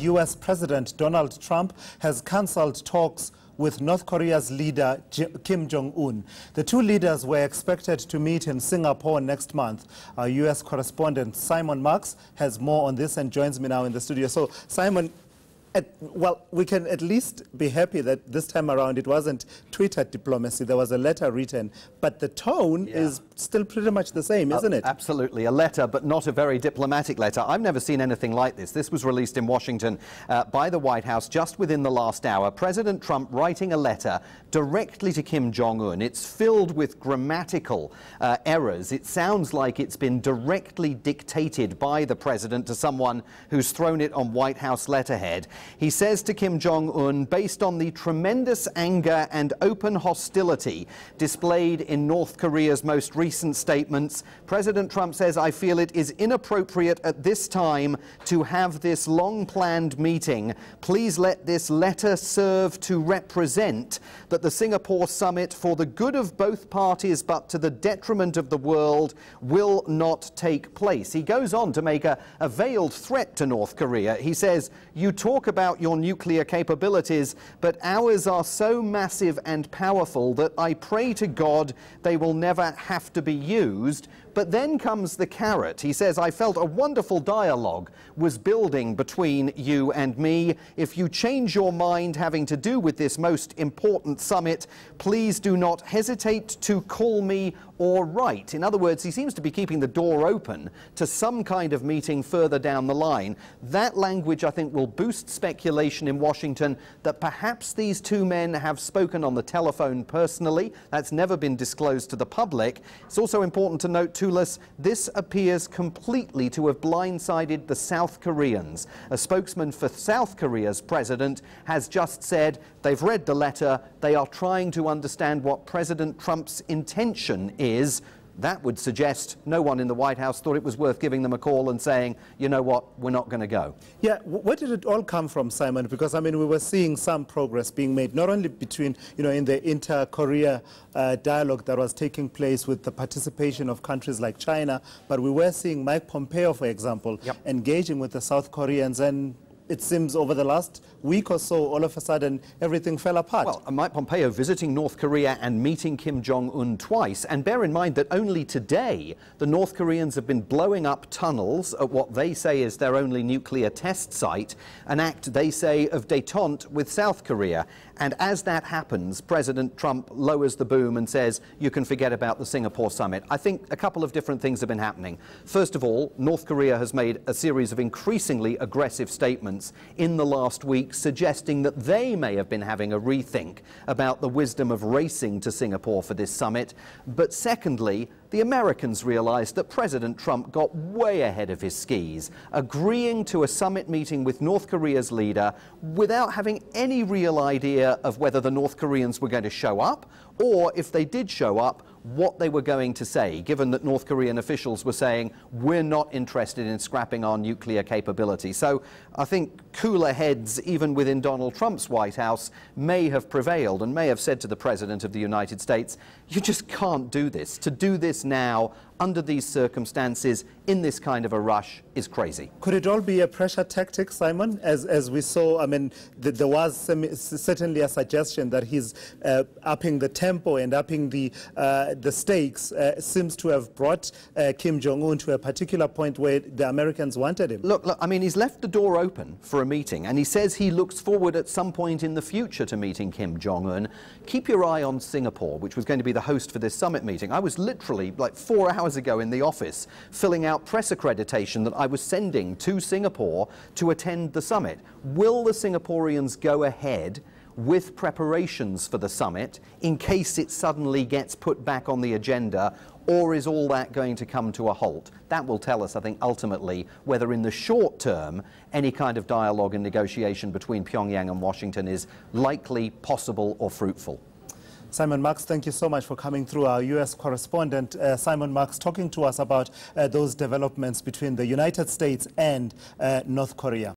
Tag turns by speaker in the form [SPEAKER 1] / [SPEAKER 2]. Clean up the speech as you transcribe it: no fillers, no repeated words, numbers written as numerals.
[SPEAKER 1] U.S. President Donald Trump has cancelled talks with North Korea's leader Kim Jong-un. The two leaders were expected to meet in Singapore next month. Our U.S. correspondent Simon Marks has more on this and joins me now in the studio. So, Simon, well, we can at least be happy that this time around it wasn't Twitter diplomacy. There was a letter written, but the tone is still pretty much the same, isn't it?
[SPEAKER 2] Absolutely. A letter, but not a very diplomatic letter. I've never seen anything like this. This was released in Washington by the White House just within the last hour. President Trump writing a letter directly to Kim Jong-un. It's filled with grammatical errors. It sounds like it's been directly dictated by the president to someone who's thrown it on White House letterhead. He says to Kim Jong-un, based on the tremendous anger and open hostility displayed in North Korea's most recent statements, President Trump says, I feel it is inappropriate at this time to have this long-planned meeting. Please let this letter serve to represent that the Singapore summit, for the good of both parties but to the detriment of the world, will not take place. He goes on to make a veiled threat to North Korea. He says, you talk about your nuclear capabilities, but ours are so massive and powerful that I pray to God they will never have to be used. But then comes the carrot. He says, I felt a wonderful dialogue was building between you and me. If you change your mind having to do with this most important summit, please do not hesitate to call me or write. In other words, he seems to be keeping the door open to some kind of meeting further down the line. That language, I think, will boost speculation in Washington that perhaps these two men have spoken on the telephone personally. That's never been disclosed to the public. It's also important to note, Tulis, this appears completely to have blindsided the South Koreans. A spokesman for South Korea's president has just said they've read the letter, they are trying to understand what President Trump's intention is. That would suggest no one in the White House thought it was worth giving them a call and saying, you know what, we're not going to go.
[SPEAKER 1] Yeah, where did it all come from, Simon? Because, I mean, we were seeing some progress being made, not only between, in the inter-Korea dialogue that was taking place with the participation of countries like China, but we were seeing Mike Pompeo, for example, engaging with the South Koreans, and it seems over the last week or so, all of a sudden, everything fell apart.
[SPEAKER 2] Well, Mike Pompeo visiting North Korea and meeting Kim Jong-un twice. And bear in mind that only today, the North Koreans have been blowing up tunnels at what they say is their only nuclear test site, an act, they say, of détente with South Korea. And as that happens, President Trump lowers the boom and says, you can forget about the Singapore summit. I think a couple of different things have been happening. First of all, North Korea has made a series of increasingly aggressive statements in the last week suggesting that they may have been having a rethink about the wisdom of racing to Singapore for this summit. But secondly, the Americans realized that President Trump got way ahead of his skis, agreeing to a summit meeting with North Korea's leader without having any real idea of whether the North Koreans were going to show up, or if they did show up, what they were going to say, given that North Korean officials were saying, we're not interested in scrapping our nuclear capability. So I think cooler heads, even within Donald Trump's White House, may have prevailed and may have said to the President of the United States, you just can't do this. To do this now, under these circumstances, in this kind of a rush, is crazy.
[SPEAKER 1] Could it all be a pressure tactic, Simon? As we saw, I mean, there was certainly a suggestion that he's upping the tempo and upping the stakes. Seems to have brought Kim Jong-un to a particular point where the Americans wanted him.
[SPEAKER 2] Look, I mean, he's left the door open for a meeting, and he says he looks forward at some point in the future to meeting Kim Jong-un. Keep your eye on Singapore, which was going to be the host for this summit meeting. I was literally, like 4 hours ago in the office, filling out press accreditation that I was sending to Singapore to attend the summit. Will the Singaporeans go ahead with preparations for the summit in case it suddenly gets put back on the agenda, or is all that going to come to a halt? That will tell us, I think, ultimately, whether in the short term any kind of dialogue and negotiation between Pyongyang and Washington is likely, possible, or fruitful.
[SPEAKER 1] Simon Marks, thank you so much for coming through. Our U.S. correspondent, Simon Marks, talking to us about those developments between the United States and North Korea.